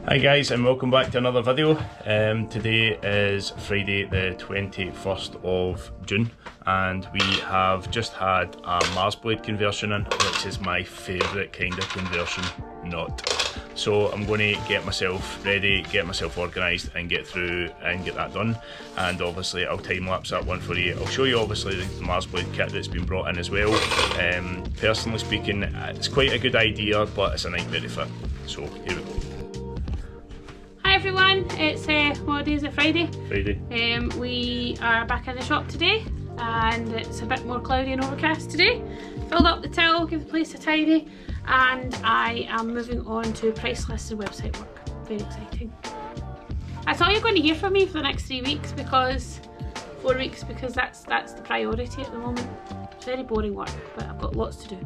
Hi guys, and welcome back to another video. Today is Friday the 21st of June and we have just had a Marsblade conversion in, which is my favourite kind of conversion knot. So I'm going to get myself ready, get myself organised and get through and get that done, and obviously I'll time lapse that one for you. I'll show you obviously the Marsblade kit that's been brought in as well. Personally speaking, it's quite a good idea but it's a nightmare to fit. So here we go. Hi everyone, it's what day is it? Friday. Friday. We are back in the shop today and it's a bit more cloudy and overcast today. Filled up the till, give the place a tidy, and I am moving on to price lists and website work. Very exciting. That's all you're going to hear from me for the next 4 weeks because that's the priority at the moment. It's very boring work, but I've got lots to do.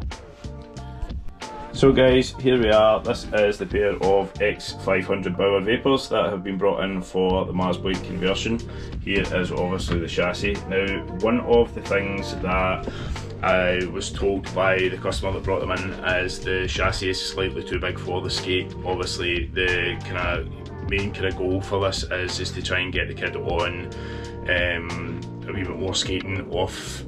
So guys, here we are. This is the pair of X500 Bauer Vapors that have been brought in for the Marsblade conversion. Here is obviously the chassis. Now, one of the things that I was told by the customer that brought them in is the chassis is slightly too big for the skate. Obviously the main goal for this is to try and get the kid on a wee bit more skating off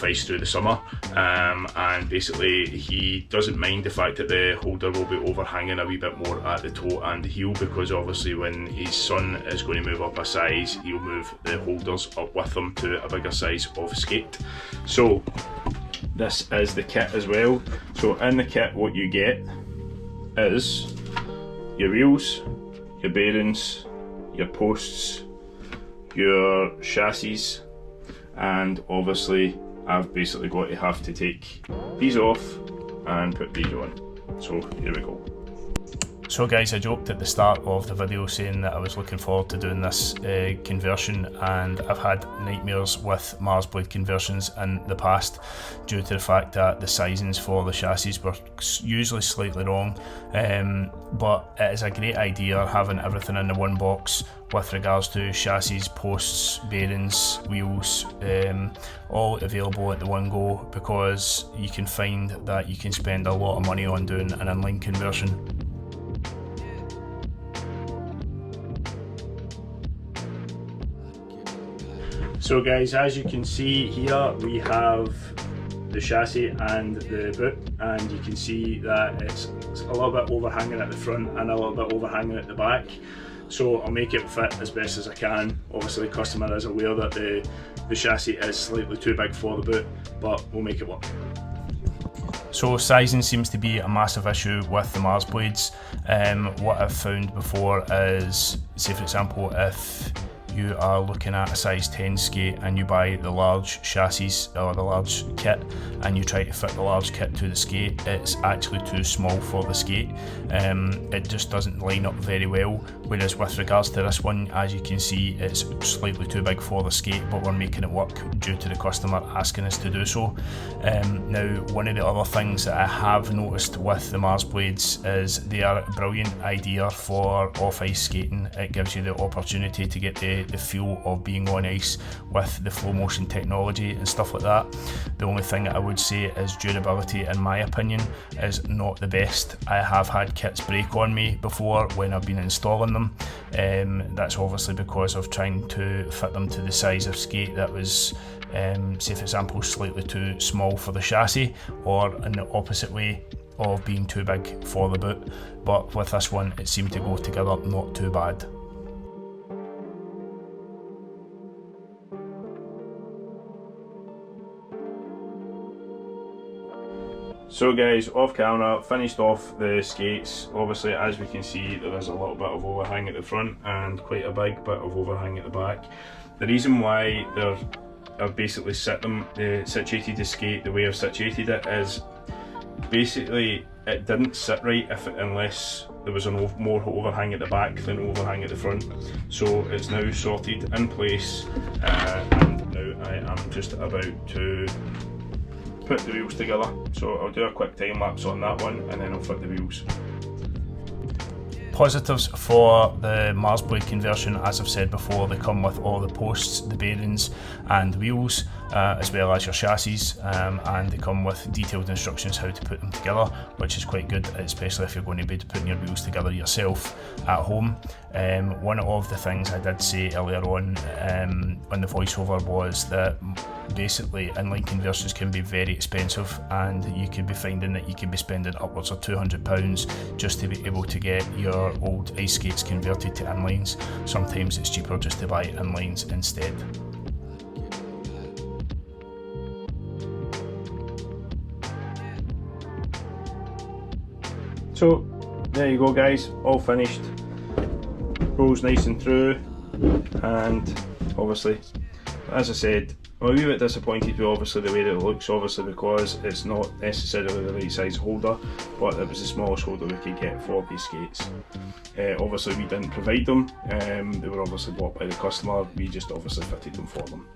ice through the summer, and basically he doesn't mind the fact that the holder will be overhanging a wee bit more at the toe and the heel, because obviously when his son is going to move up a size, he'll move the holders up with him to a bigger size of skate. So this is the kit as well. So in the kit what you get is your wheels, your bearings, your posts, your chassis, and obviously I've basically got to have to take these off and put these on. So here we go. So guys, I joked at the start of the video saying that I was looking forward to doing this conversion, and I've had nightmares with Marsblade conversions in the past due to the fact that the sizings for the chassis were usually slightly wrong, but it is a great idea having everything in the one box with regards to chassis, posts, bearings, wheels, all available at the one go, because you can find that you can spend a lot of money on doing an inline conversion. So guys, as you can see here, we have the chassis and the boot, and you can see that it's a little bit overhanging at the front and a little bit overhanging at the back. So I'll make it fit as best as I can. Obviously the customer is aware that the chassis is slightly too big for the boot, but we'll make it work. So sizing seems to be a massive issue with the Marsblades. What I've found before is, say for example, if you are looking at a size 10 skate and you buy the large chassis or the large kit and you try to fit the large kit to the skate, it's actually too small for the skate. It just doesn't line up very well, whereas with regards to this one, as you can see, it's slightly too big for the skate, but we're making it work due to the customer asking us to do so. Now, one of the other things that I have noticed with the Marsblades is they are a brilliant idea for off-ice skating. It gives you the opportunity to get the feel of being on ice with the flow motion technology and stuff like that. The only thing I would say is durability, in my opinion, is not the best. I have had kits break on me before when I've been installing them. That's obviously because of trying to fit them to the size of skate that was, say for example, slightly too small for the chassis, or in the opposite way of being too big for the boot. But with this one, it seemed to go together not too bad. So guys, off camera, finished off the skates. Obviously, as we can see, there is a little bit of overhang at the front and quite a big bit of overhang at the back. The reason why I've basically situated the skate the way I've situated it is basically it didn't sit right unless there was more overhang at the back than overhang at the front. So it's now sorted in place, and now I am just about to put the wheels together. So I'll do a quick time lapse on that one and then I'll fit the wheels. positives for the Marsblade Conversion, as I've said before, they come with all the posts, the bearings and wheels, as well as your chassis, and they come with detailed instructions how to put them together, which is quite good, especially if you're going to be putting your wheels together yourself at home. One of the things I did say earlier on the voiceover was that basically inline conversions can be very expensive, and you could be finding that you could be spending upwards of £200 just to be able to get your old ice skates converted to inlines. Sometimes it's cheaper just to buy inlines instead. So there you go guys, all finished, rolls nice and through, and obviously, as I said, I'm a wee bit disappointed with obviously the way that it looks, obviously because it's not necessarily the right size holder, but it was the smallest holder we could get for these skates. Obviously we didn't provide them, they were obviously bought by the customer, we just obviously fitted them for them.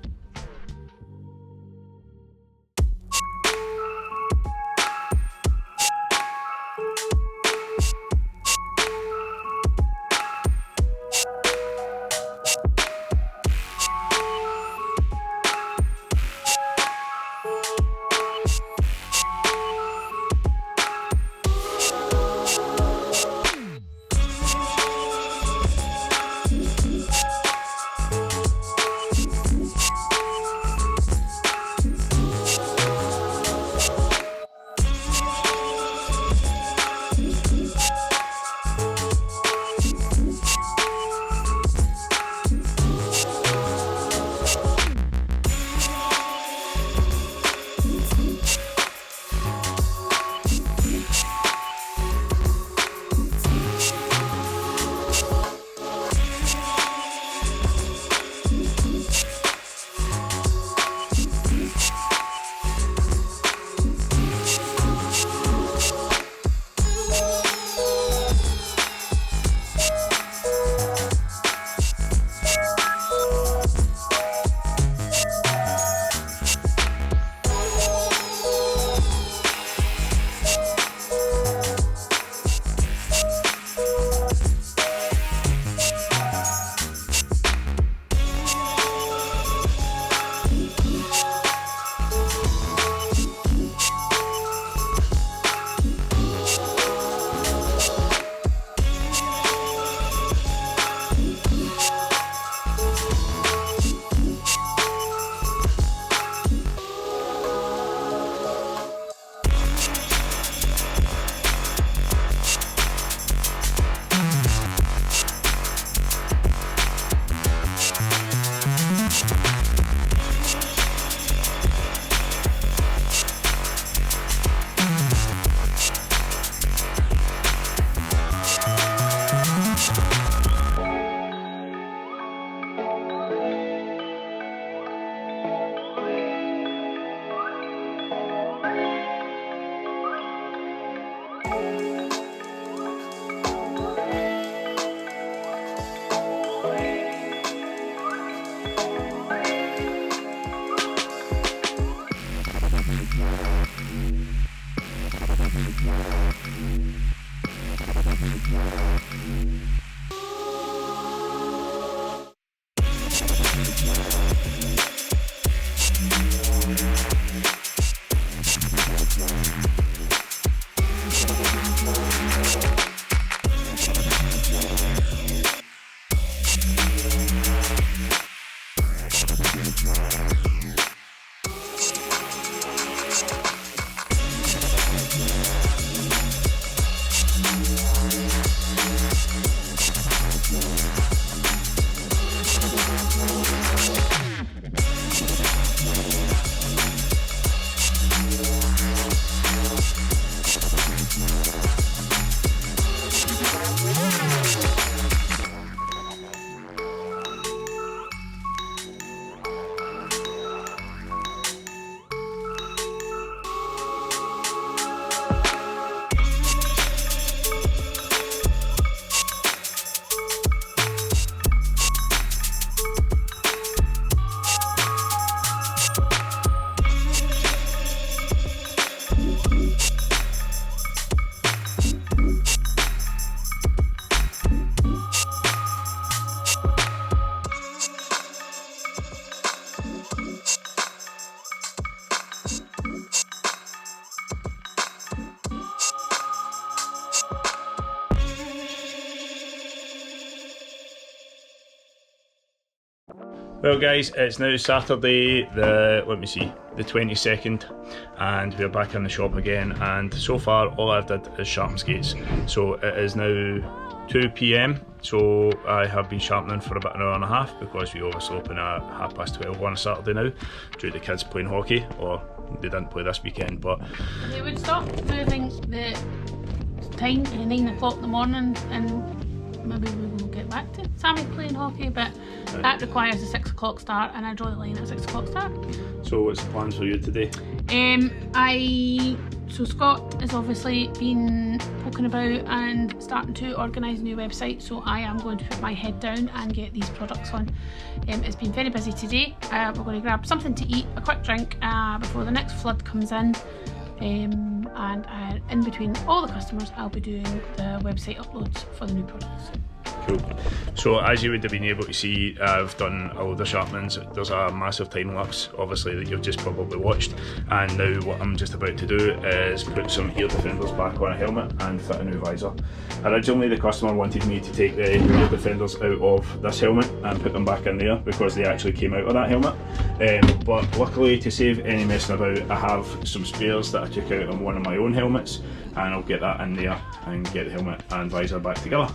Well guys, it's now Saturday the 22nd, and we're back in the shop again, and so far all I've did is sharpen skates. So it is now 2 PM, so I have been sharpening for about an hour and a half because we obviously open at 12:30 on a Saturday now due to the kids playing hockey, or they didn't play this weekend, but they would stop moving the time to 9 o'clock in the morning, and maybe we will get back to Sammy playing hockey, but that requires a 6 o'clock start, and I draw the line at 6 o'clock start. So what's the plans for you today? So Scott has obviously been poking about and starting to organise a new website, so I am going to put my head down and get these products on. It's been very busy today. We're going to grab something to eat, a quick drink before the next flood comes in, and in between all the customers I'll be doing the website uploads for the new products. Cool. So as you would have been able to see, I've done a load of sharpenings. There's a massive time lapse obviously that you've just probably watched, and now what I'm just about to do is put some ear defenders back on a helmet and fit a new visor. Originally the customer wanted me to take the ear defenders out of this helmet and put them back in there because they actually came out of that helmet, but luckily, to save any messing about, I have some spares that I took out on one of my own helmets, and I'll get that in there and get the helmet and visor back together.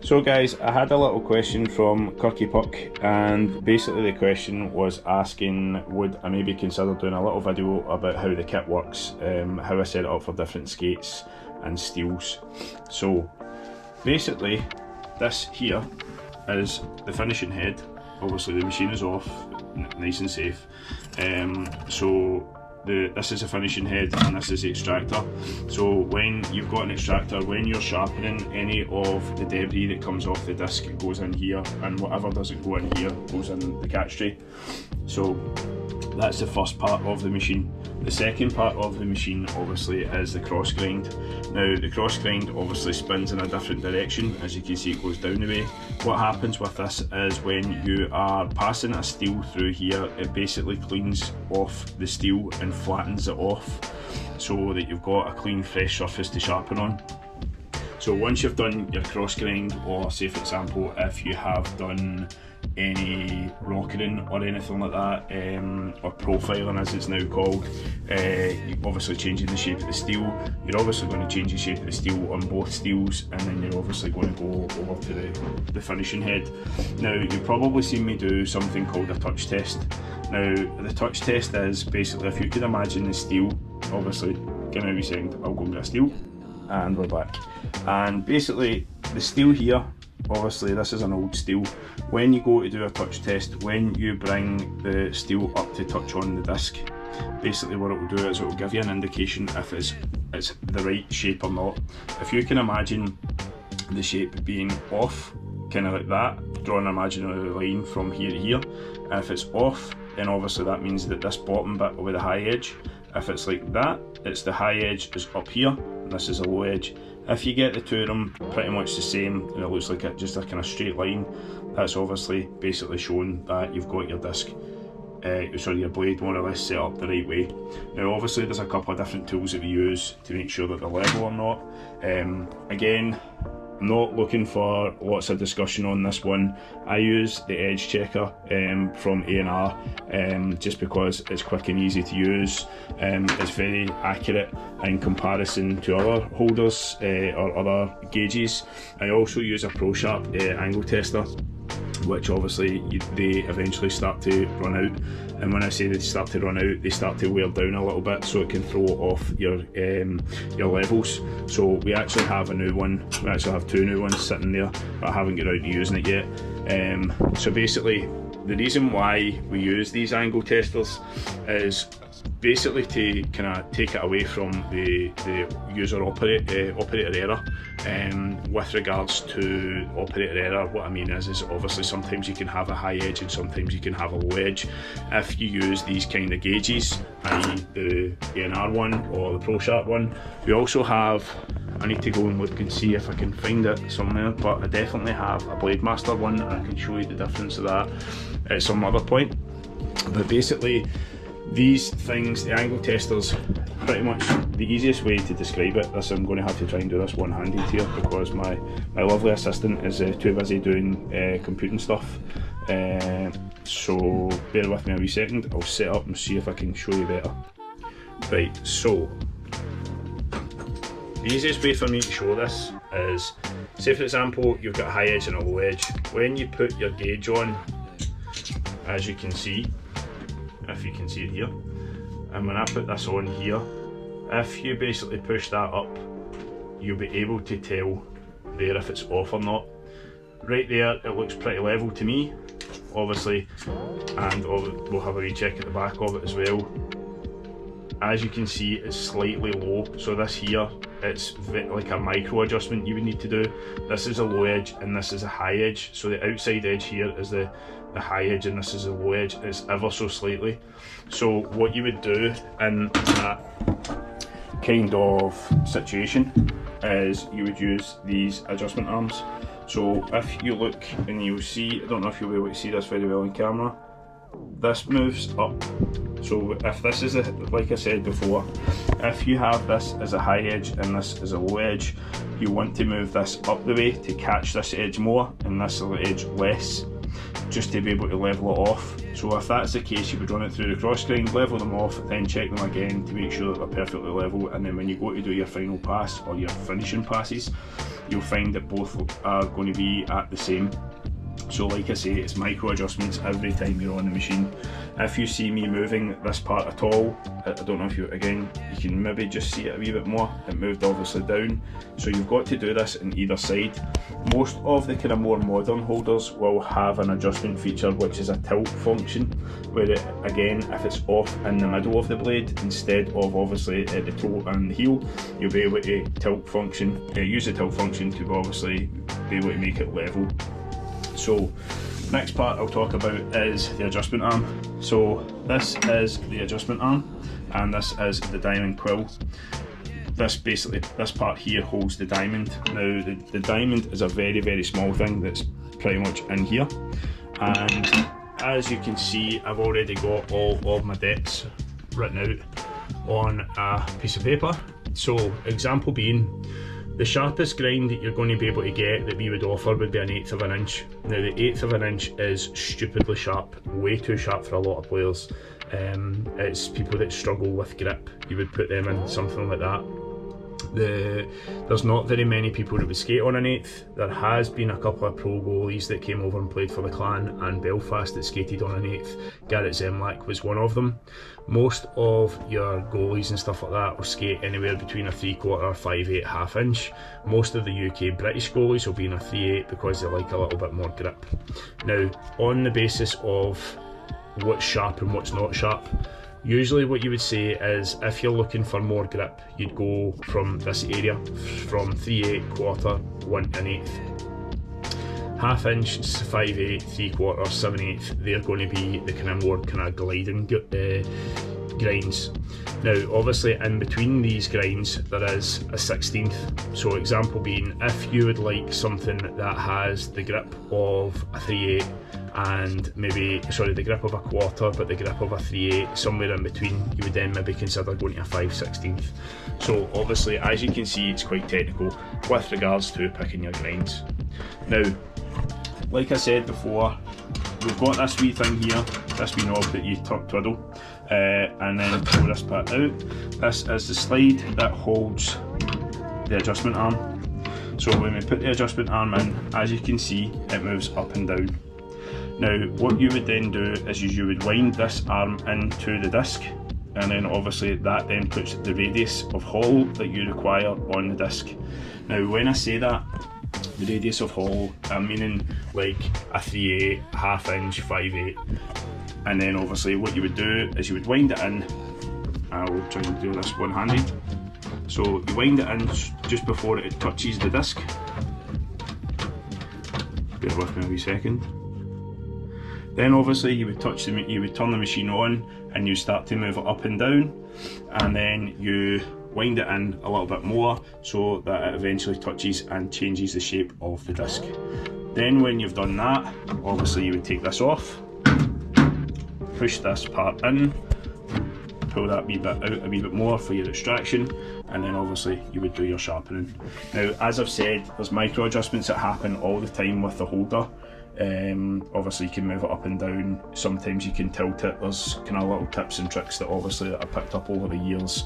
So guys, I had a little question from Kirky Puck, and basically the question was asking would I maybe consider doing a little video about how the kit works, how I set it up for different skates and steels. So basically this here is the finishing head. Obviously the machine is off, nice and safe. This is a finishing head and this is the extractor. So when you've got an extractor, when you're sharpening, any of the debris that comes off the disc goes in here, and whatever doesn't go in here goes in the catch tray. So that's the first part of the machine. The second part of the machine obviously is the cross grind. Now the cross grind obviously spins in a different direction. As you can see, it goes down the way. What happens with this is when you are passing a steel through here, it basically cleans off the steel and flattens it off so that you've got a clean fresh surface to sharpen on. So once you've done your cross grind, or say for example if you have done any rockering or anything like that, or profiling as it's now called, you're obviously changing the shape of the steel. You're obviously going to change the shape of the steel on both steels, and then you're obviously going to go over to the finishing head. Now you've probably seen me do something called a touch test. Now the touch test is basically, if you could imagine the steel, obviously give me a wee second, I'll go and get a steel, and we're back. And basically the steel here, obviously this is an old steel. When you go to do a touch test, when you bring the steel up to touch on the disc, basically what it will do is it will give you an indication if it's the right shape or not. If you can imagine the shape being off, kind of like that, draw an imaginary line from here to here, and if it's off, then obviously that means that this bottom bit will be the high edge. If it's like that, it's the high edge is up here, and this is a low edge. If you get the two of them pretty much the same, and it looks like just a kind of straight line, that's obviously basically showing that you've got your disc, your blade more or less set up the right way. Now obviously there's a couple of different tools that we use to make sure that they're level or not. Again, I'm not looking for lots of discussion on this one. I use the edge checker from A&R just because it's quick and easy to use. It's very accurate in comparison to other holders or other gauges. I also use a ProSharp angle tester, which obviously they eventually start to run out, and when I say they start to run out, they start to wear down a little bit, so it can throw off your levels. So we actually have a new one, we actually have two new ones sitting there, but I haven't got around to using it yet. So basically the reason why we use these angle testers is basically to kind of take it away from the user operator error. With regards to operator error, what I mean is obviously sometimes you can have a high edge and sometimes you can have a low edge. If you use these kind of gauges, i.e. the ANR one or the Pro Sharp one, we also have, I need to go and look and see if I can find it somewhere, but I definitely have a Blade Master one, and I can show you the difference of that at some other point. But basically, these things, the angle testers, pretty much the easiest way to describe it. This, I'm going to have to try and do this one-handed here because my lovely assistant is too busy doing computing stuff. So bear with me a wee second. I'll set up and see if I can show you better. Right, so the easiest way for me to show this is, say for example, you've got a high edge and a low edge. When you put your gauge on, as you can see, if you can see it here, and when I put this on here, if you basically push that up, you'll be able to tell there if it's off or not. Right there, it looks pretty level to me, obviously, and we'll have a wee check at the back of it as well. As you can see, it's slightly low, so this here, it's like a micro adjustment you would need to do. This is a low edge and this is a high edge, so the outside edge here is the high edge and this is the low edge. It's ever so slightly. So what you would do in that kind of situation is you would use these adjustment arms. So if you look and you'll see, I don't know if you'll be able to see this very well on camera, this moves up. So if this is like I said before, if you have this as a high edge and this as a low edge, you want to move this up the way to catch this edge more and this edge less, just to be able to level it off. So if that's the case, you would run it through the cross grind, level them off, then check them again to make sure that they're perfectly level, and then when you go to do your final pass or your finishing passes, you'll find that both are going to be at the same. So like I say, it's micro adjustments every time you're on the machine. If you see me moving this part at all, I don't know if you, again, you can maybe just see it a wee bit more. It moved obviously down. So you've got to do this on either side. Most of the kind of more modern holders will have an adjustment feature, which is a tilt function, where it, again, if it's off in the middle of the blade, instead of obviously at the toe and the heel, you'll be able to use the tilt function to obviously be able to make it level. So next part I'll talk about is the adjustment arm. So this is the adjustment arm and this is the diamond quill. This part here holds the diamond. Now the diamond is a very, very small thing that's pretty much in here, and as you can see, I've already got all of my depths written out on a piece of paper. So example being, the sharpest grind that you're going to be able to get that we would offer would be 1/8 of an inch. Now the 1/8 of an inch is stupidly sharp, way too sharp for a lot of players. It's people that struggle with grip, you would put them in something like that. There's not very many people that would skate on 1/8. There has been a couple of pro goalies that came over and played for the Clan and Belfast that skated on 1/8. Garrett Zemlak was one of them. Most of your goalies and stuff like that will skate anywhere between a 3/4, 5/8, 1/2 inch. Most of the UK British goalies will be in a 3/8 because they like a little bit more grip. Now, on the basis of what's sharp and what's not sharp, usually what you would say is, if you're looking for more grip, you'd go from this area, from 3/8, 1/4, 1/8. 1/2 inch, 5/8, 3/4, 7/8, they're going to be the kind of more kind of gliding grinds. Now obviously in between these grinds there is a 1/16. So example being, if you would like something that has the grip of a 3/8 and maybe, sorry, the grip of a 1/4 but the grip of a 3/8, somewhere in between, you would then maybe consider going to a 5/16. So obviously, as you can see, it's quite technical with regards to picking your grinds. Now, like I said before, we've got this wee thing here, this wee knob that you twiddle, and then pull this part out. This is the slide that holds the adjustment arm. So when we put the adjustment arm in, as you can see, it moves up and down. Now what you would then do is you would wind this arm into the disc, and then obviously that then puts the radius of haul that you require on the disc. Now when I say that, the radius of haul, I'm meaning like a 3/8, 1/2 inch, 5/8, and then obviously what you would do is you would wind it in, I will try to do this one-handed. So you wind it in just before it touches the disc. Bear with me a wee second. Then obviously you would turn the machine on and you start to move it up and down, and then you wind it in a little bit more so that it eventually touches and changes the shape of the disc. Then when you've done that, obviously you would take this off, push this part in, pull that wee bit out a wee bit more for your extraction, and then obviously you would do your sharpening. Now, as I've said, there's micro adjustments that happen all the time with the holder. Obviously you can move it up and down, sometimes you can tilt it. There's kind of little tips and tricks that obviously that I've picked up over the years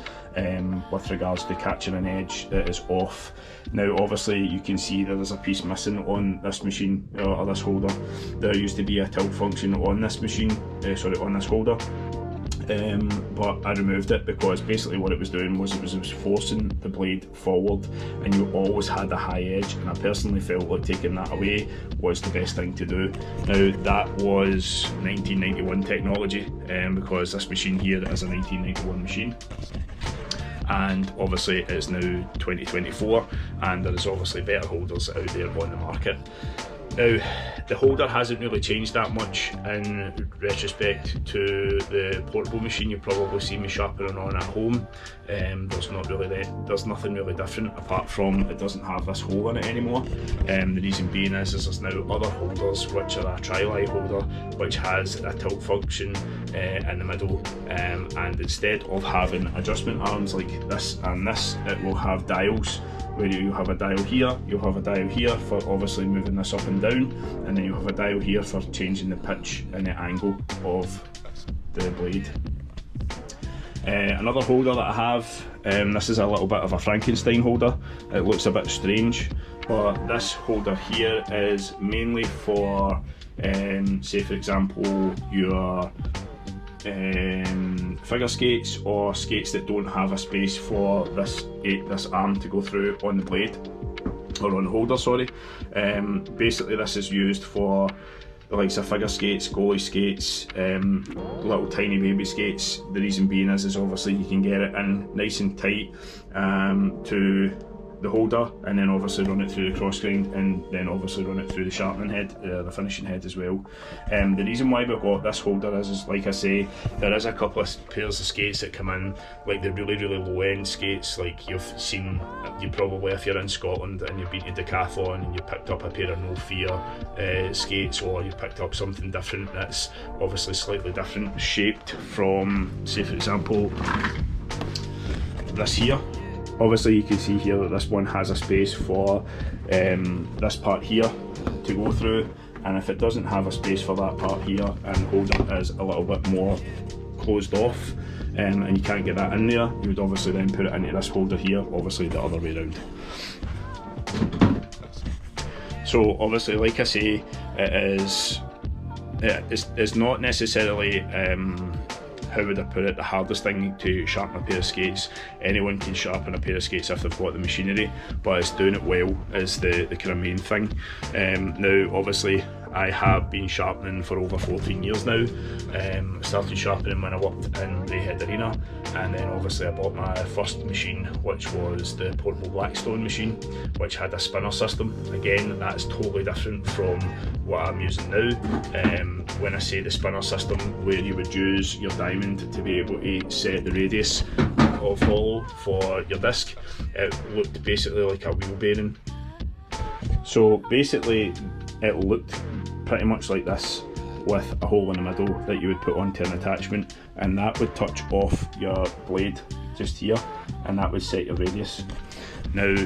with regards to catching an edge that is off. Now obviously you can see there is a piece missing on this machine, or this holder. There used to be a tilt function on this machine, on this holder. But I removed it because basically what it was doing was it was forcing the blade forward, and you always had a high edge, and I personally felt like taking that away was the best thing to do. Now that was 1991 technology, because this machine here is a 1991 machine, and obviously it is now 2024, and there is obviously better holders out there on the market. Now, the holder hasn't really changed that much in retrospect to the portable machine you probably see me sharpening on at home. There's nothing really different apart from it doesn't have this hole in it anymore. The reason being is there's now other holders which are a tri-lie holder which has a tilt function in the middle, and instead of having adjustment arms like this and this, it will have dials, where you have a dial here, you'll have a dial here for obviously moving this up and down, and then you'll have a dial here for changing the pitch and the angle of the blade. Another holder that I have, this is a little bit of a Frankenstein holder. It looks a bit strange, but this holder here is mainly for, say for example, your figure skates or skates that don't have a space for this arm to go through on the blade, or on the holder, sorry. Basically this is used for the likes of figure skates, goalie skates, little tiny baby skates. The reason being is obviously you can get it in nice and tight to the holder, and then obviously run it through the cross grind, and then obviously run it through the sharpening head, the finishing head as well. The reason why we've got this holder is like I say, there is a couple of pairs of skates that come in, like the really low end skates, like you've seen, you probably, if you're in Scotland and you've been to Decathlon and you picked up a pair of No Fear skates, or you picked up something different that's obviously slightly different shaped from, say for example, this here. Obviously you can see here that this one has a space for this part here to go through, and if it doesn't have a space for that part here and the holder is a little bit more closed off, and you can't get that in there, you would obviously then put it into this holder here, obviously the other way around. So obviously, like I say, it's not necessarily, how would I put it, the hardest thing to sharpen a pair of skates. Anyone can sharpen a pair of skates if they've got the machinery, but it's doing it well is the kind of main thing. Now obviously I have been sharpening for over 14 years now. I started sharpening when I worked in Braehead Arena, and then obviously I bought my first machine, which was the portable Blackstone machine, which had a spinner system. Again, that's totally different from what I'm using now. When I say the spinner system, where you would use your diamond to be able to set the radius of hollow for your disc, it looked basically like a wheel bearing. So basically it looked pretty much like this, with a hole in the middle that you would put onto an attachment, and that would touch off your blade just here, and that would set your radius. Now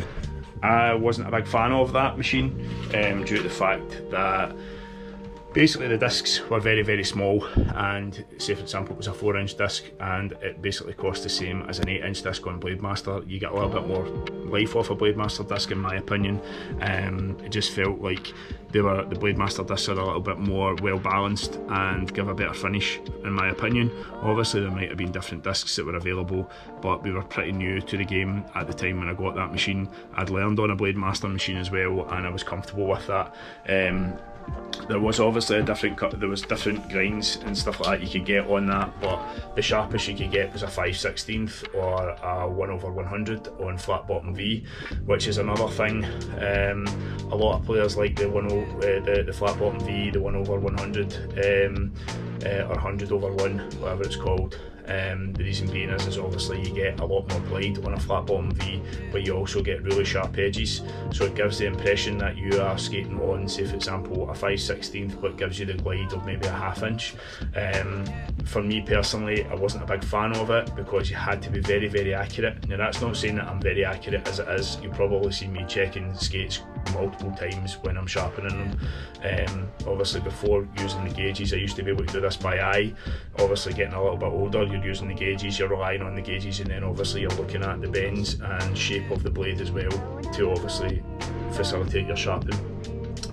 I wasn't a big fan of that machine due to the fact that basically the discs were very small, and say for example it was a 4-inch disc and it basically cost the same as an 8-inch disc on Blademaster. You get a little bit more life off a Blademaster disc in my opinion. It just felt like the Blademaster discs are a little bit more well balanced and give a better finish in my opinion. Obviously there might have been different discs that were available, but we were pretty new to the game at the time when I got that machine. I'd learned on a Blademaster machine as well, and I was comfortable with that. There was obviously a different cut, there was different grinds and stuff like that you could get on that, but the sharpest you could get was a 5/16 or a 1/100 on flat bottom V, which is another thing. A lot of players like the flat bottom V, the 1/100, or 100/1, whatever it's called. The reason being is obviously you get a lot more glide on a flat bottom V, but you also get really sharp edges, so it gives the impression that you are skating on, say for example, a 5/16, but gives you the glide of maybe a 1/2 inch. For me personally, I wasn't a big fan of it because you had to be very, very accurate. Now that's not saying that I'm very accurate as it is. You probably see me checking skates multiple times when I'm sharpening them. Obviously before using the gauges, I used to be able to do this by eye. Obviously getting a little bit older, you're using the gauges, you're relying on the gauges, and then obviously you're looking at the bends and shape of the blade as well to obviously facilitate your sharpening.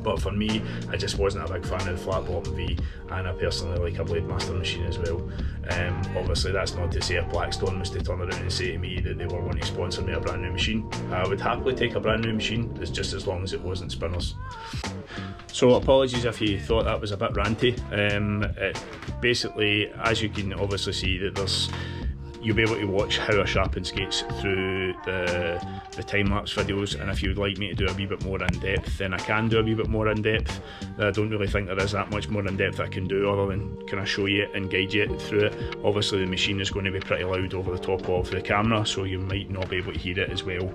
But for me, I just wasn't a big fan of the flat bottom V, and I personally like a Blade Master machine as well. Obviously that's not to say if Blackstone was to turn around and say to me that they were wanting to sponsor me a brand new machine. I would happily take a brand new machine, it's just as long as it wasn't spinners. So apologies if you thought that was a bit ranty. Basically, as you can obviously see, that you'll be able to watch how I sharpen skates through the time-lapse videos, and if you would like me to do a wee bit more in-depth, then I can do a wee bit more in-depth. I don't really think there is that much more in-depth I can do other than kind of show you it and guide you through it. Obviously the machine is going to be pretty loud over the top of the camera, so you might not be able to hear it as well.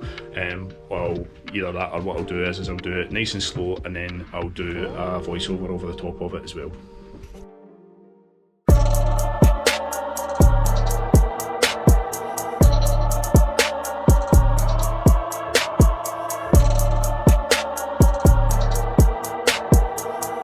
Well, either that or what I'll do is I'll do it nice and slow, and then I'll do a voiceover over the top of it as well.